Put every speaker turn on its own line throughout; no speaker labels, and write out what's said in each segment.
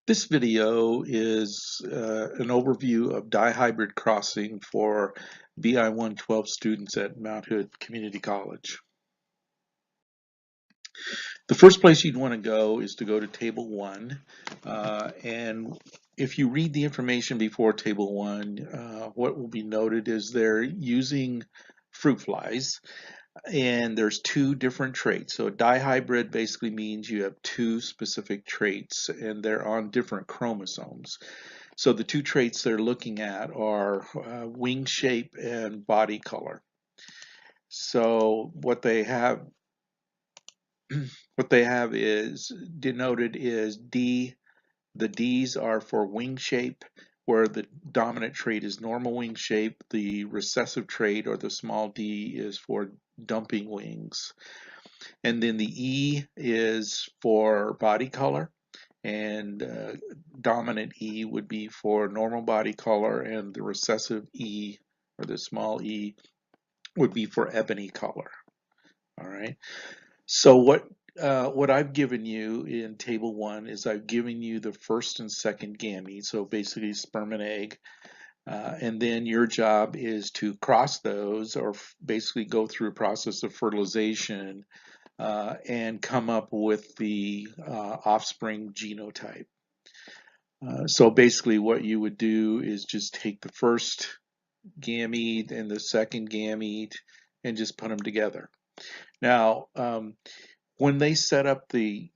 This video is an overview of dihybrid crossing for BI-112 students at Mount Hood Community College. The first place you'd want to go is to go to Table 1. And if you read the information before Table 1, what will be noted is they're using fruit flies. And there's two different traits. So a dihybrid basically means you have two specific traits and they're on different chromosomes. So the two traits they're looking at are wing shape and body color. So what they have is denoted is D. The D's are for wing shape, where the dominant trait is normal wing shape. The recessive trait, or the small d, is for dumping wings. And then the E is for body color, and dominant E would be for normal body color, and the recessive E, or the small e, would be for ebony color. All right. So what I've given you in Table 1 is I've given you the first and second gamete, so basically sperm and egg. And then your job is to cross those, or basically go through a process of fertilization and come up with the offspring genotype. So basically what you would do is just take the first gamete and the second gamete and just put them together. Now, when they set up the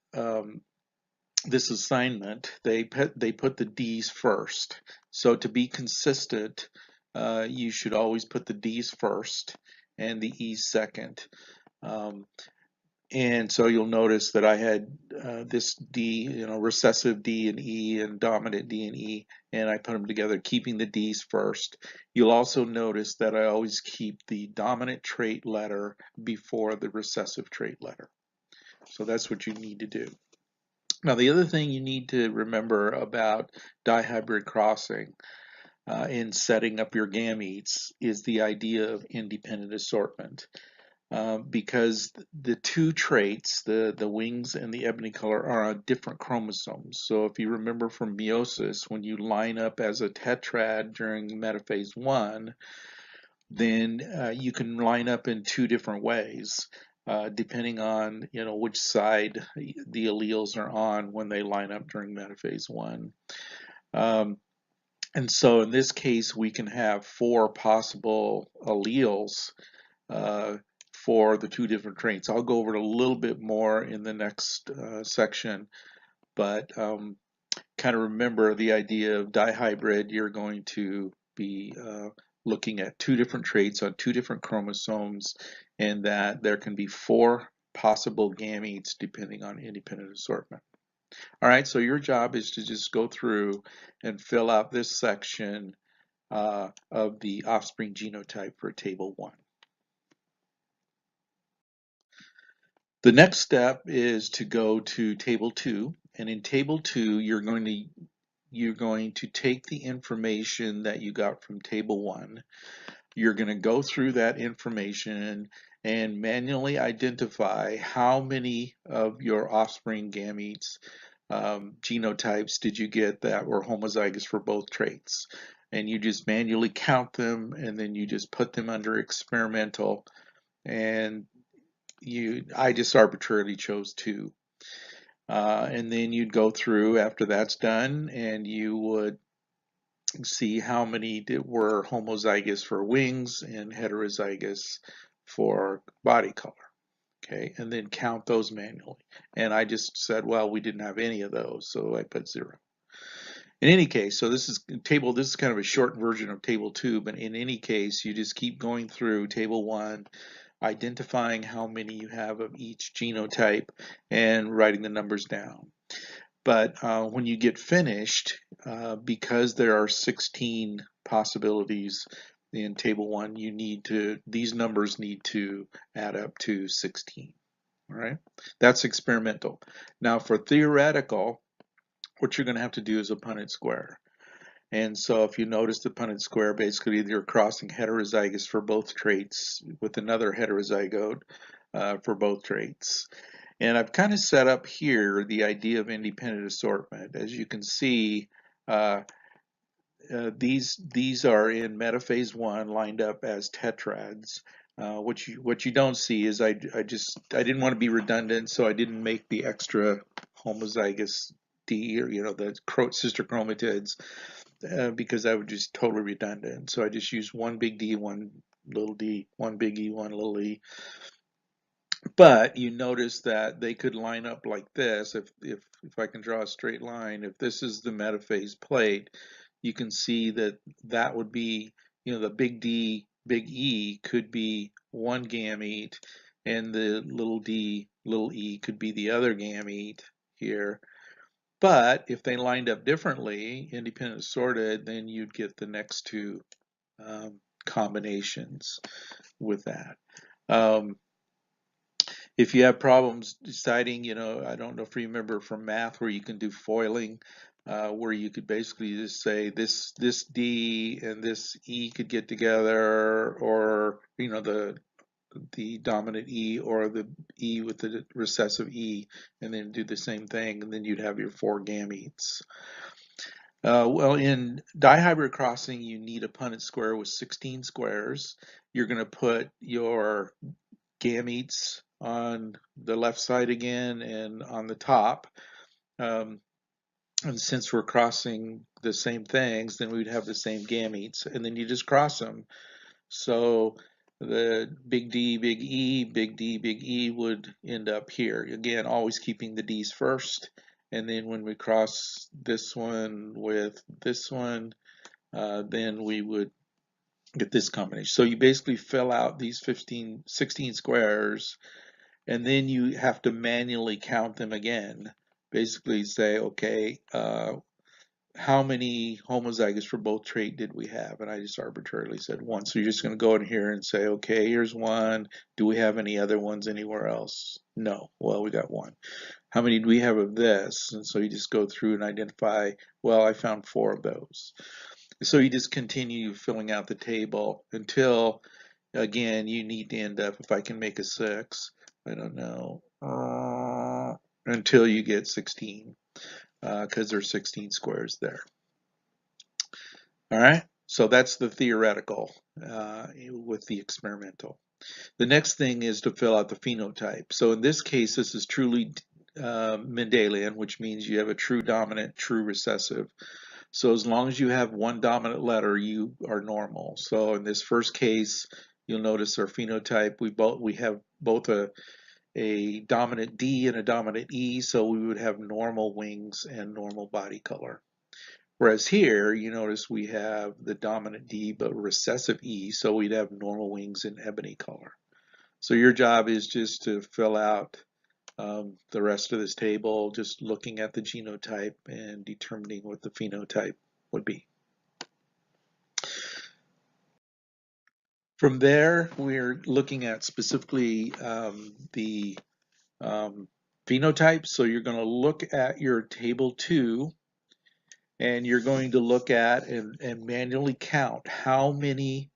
this assignment, they put the D's first. So to be consistent, you should always put the D's first and the E's second. And so you'll notice that I had this D, recessive D and E and dominant D and E, and I put them together, keeping the D's first. You'll also notice that I always keep the dominant trait letter before the recessive trait letter. So that's what you need to do. Now, the other thing you need to remember about dihybrid crossing in setting up your gametes is the idea of independent assortment. Because the two traits, the wings and the ebony color, are on different chromosomes. So if you remember from meiosis, when you line up as a tetrad during metaphase 1, then you can line up in two different ways, depending on which side the alleles are on when they line up during metaphase 1. And so in this case, we can have 4 possible alleles for the two different traits. I'll go over it a little bit more in the next section, but kind of remember the idea of dihybrid. You're going to be looking at two different traits on two different chromosomes, and that there can be 4 possible gametes depending on independent assortment. All right, so your job is to just go through and fill out this section of the offspring genotype for Table 1. The next step is to go to Table 2, and in Table 2 you're going to take the information that you got from Table 1. You're going to go through that information and manually identify how many of your offspring gametes genotypes did you get that were homozygous for both traits. And you just manually count them, and then you just put them under experimental, and I just arbitrarily chose 2. And then you'd go through after that's done, and you would see how many were homozygous for wings and heterozygous for body color. Okay, and then count those manually. And I just said, well, we didn't have any of those, so I put 0. In any case, so this is kind of a short version of Table 2, but in any case, you just keep going through Table 1, identifying how many you have of each genotype and writing the numbers down. But when you get finished, because there are 16 possibilities in Table 1, these numbers need to add up to 16. All right, that's experimental. Now for theoretical, what you're going to have to do is a Punnett square. And so if you notice the Punnett square, basically you're crossing heterozygous for both traits with another heterozygote for both traits. And I've kind of set up here the idea of independent assortment. As you can see, uh, these are in metaphase one lined up as tetrads. What you don't see is I didn't want to be redundant, so I didn't make the extra homozygous D, or the sister chromatids, because that would just totally redundant. So I just used one big D, one little d, one big E, one little e. But you notice that they could line up like this. If I can draw a straight line, if this is the metaphase plate, you can see that that would be, the big D, big E could be one gamete, and the little d, little e could be the other gamete here. But if they lined up differently, independent assorted, then you'd get the next two combinations with that. If you have problems deciding, I don't know if you remember from math where you can do foiling, where you could basically just say this D and this E could get together, or the dominant E or the E with the recessive E, and then do the same thing, and then you'd have your four gametes. Well, in dihybrid crossing, you need a Punnett square with 16 squares. You're going to put your gametes on the left side again and on the top. And since we're crossing the same things, then we'd have the same gametes, and then you just cross them. So the big D, big E, big D, big E would end up here. Again, always keeping the D's first. And then when we cross this one with this one, then we would get this combination. So you basically fill out these 16 squares, and then you have to manually count them again. Basically say, okay, how many homozygous for both trait did we have? And I just arbitrarily said one. So you're just going to go in here and say, okay, here's one. Do we have any other ones anywhere else? No. Well, we got one. How many do we have of this? And so you just go through and identify, well, I found 4 of those. So you just continue filling out the table until, again, you need to end up, if I can make a 6, I don't know, until you get 16, because there's 16 squares there. All right, so that's the theoretical with the experimental. The next thing is to fill out the phenotype. So in this case, this is truly Mendelian, which means you have a true dominant, true recessive. So as long as you have one dominant letter, you are normal. So in this first case, you'll notice our phenotype, we have both a dominant D and a dominant E, so we would have normal wings and normal body color. Whereas here, you notice we have the dominant D but recessive E, so we'd have normal wings and ebony color. So your job is just to fill out the rest of this table, just looking at the genotype and determining what the phenotype would be. From there, we're looking at specifically the phenotype. So you're going to look at your table 2, and you're going to look at and manually count how many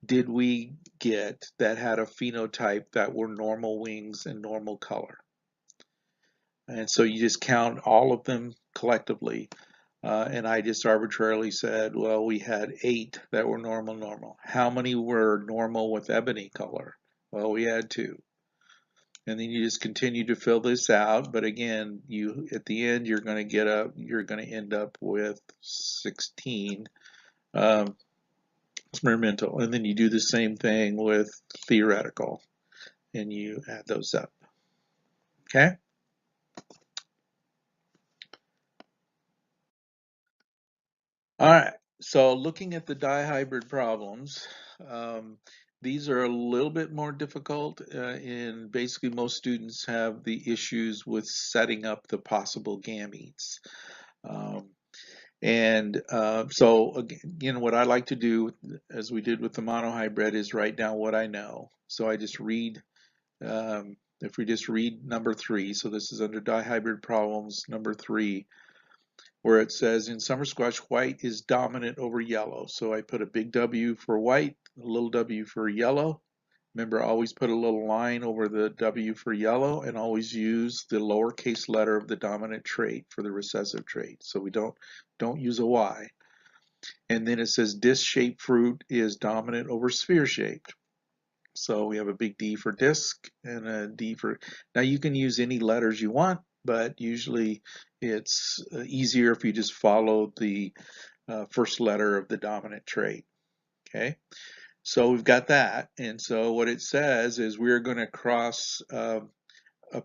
did we get that had a phenotype that were normal wings and normal color. And so you just count all of them collectively. And I just arbitrarily said, well, we had 8 that were normal. How many were normal with ebony color? Well, we had 2. And then you just continue to fill this out. But again, at the end, you're going to end up with 16 experimental. And then you do the same thing with theoretical, and you add those up. Okay? All right, so looking at the dihybrid problems, these are a little bit more difficult, and basically most students have the issues with setting up the possible gametes. So again, what I like to do, as we did with the monohybrid, is write down what I know. So I just read, if we just read number 3, so this is under dihybrid problems, number 3, where it says in summer squash, white is dominant over yellow. So I put a big W for white, a little w for yellow, Remember, always put a little line over the W for yellow, and always use the lowercase letter of the dominant trait for the recessive trait. So we don't use a Y. And then it says disc-shaped fruit is dominant over sphere-shaped. So we have a big D for disc and a D for, now you can use any letters you want, but usually it's easier if you just follow the first letter of the dominant trait. Okay, so we've got that, and so what it says is we're going to cross a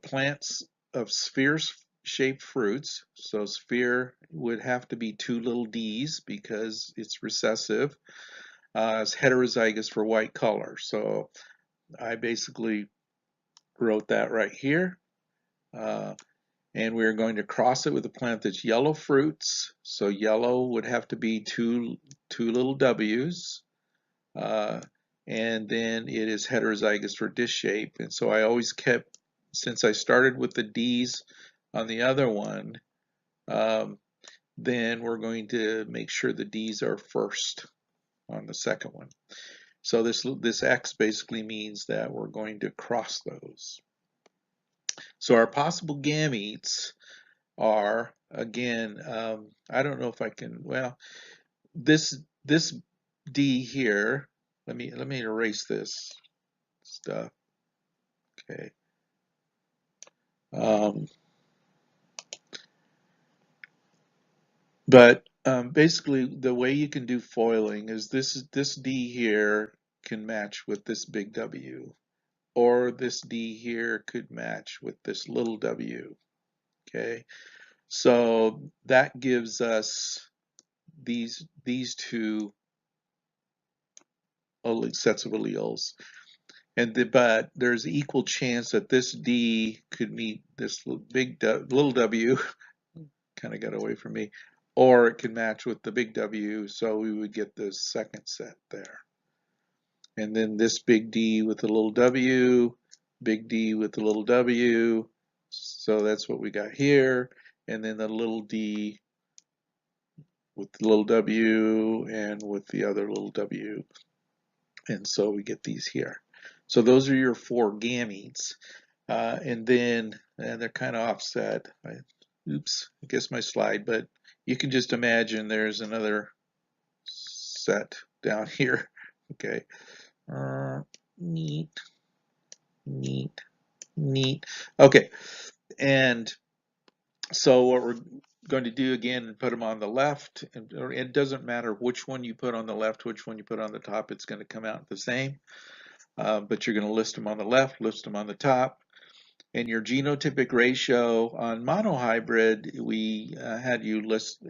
plants of sphere-shaped fruits. So sphere would have to be two little d's because it's recessive. It's heterozygous for white color. So I basically wrote that right here. And we're going to cross it with a plant that's yellow fruits. So yellow would have to be two little w's. And then it is heterozygous for disc shape. And so I always kept, since I started with the D's on the other one, then we're going to make sure the D's are first on the second one. So this X basically means that we're going to cross those. So our possible gametes are, again, I don't know if I can, well, this D here, let me erase this stuff. Okay. But basically, the way you can do foiling is this D here can match with this big W, or this D here could match with this little w. Okay, so that gives us these two sets of alleles. But there's equal chance that this D could meet this little w, kind of got away from me, or it can match with the big W, so we would get the second set there. And then this big D with the little w, big D with the little w, so that's what we got here. And then the little d with the little w and with the other little w. And so we get these here. So those are your four gametes. And then they're kind of offset. Oops, I guess my slide, but you can just imagine there's another set down here. Okay. Neat. Okay. And so what we're going to do again, put them on the left. And it doesn't matter which one you put on the left, which one you put on the top, it's going to come out the same. But you're going to list them on the left, list them on the top. And your genotypic ratio on monohybrid, we had you list,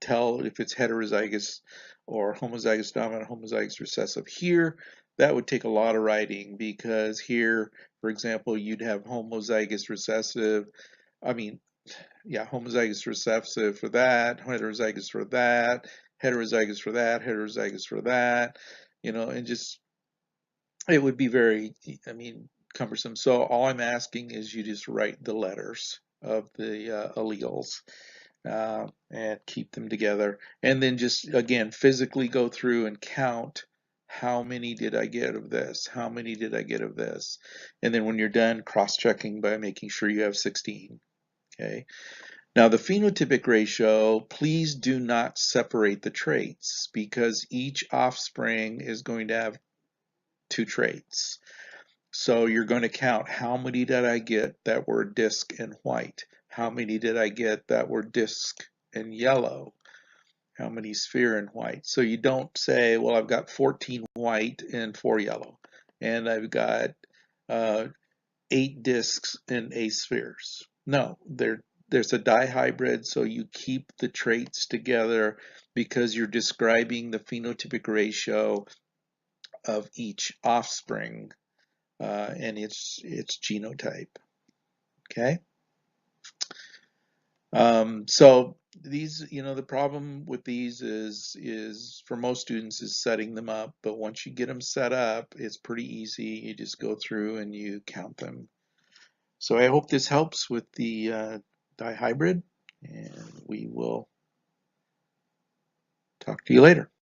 tell if it's heterozygous or homozygous dominant, homozygous recessive. Here, that would take a lot of writing, because here, for example, you'd have homozygous recessive, homozygous recessive for that, heterozygous for that, heterozygous for that, heterozygous for that, and just, it would be very, cumbersome. So all I'm asking is you just write the letters of the alleles and keep them together. And then just, again, physically go through and count how many did I get of this? How many did I get of this? And then when you're done, cross-checking by making sure you have 16. Okay. Now the phenotypic ratio, please do not separate the traits, because each offspring is going to have two traits. So you're going to count, how many did I get that were disc and white? How many did I get that were disc and yellow? How many sphere and white? So you don't say, well, I've got 14 white and 4 yellow, and I've got 8 discs and 8 spheres. No, there's a dihybrid, so you keep the traits together because you're describing the phenotypic ratio of each offspring. And its genotype. Okay. So these, the problem with these is for most students is setting them up. But once you get them set up, it's pretty easy. You just go through and you count them. So I hope this helps with the dihybrid, and we will talk to you later.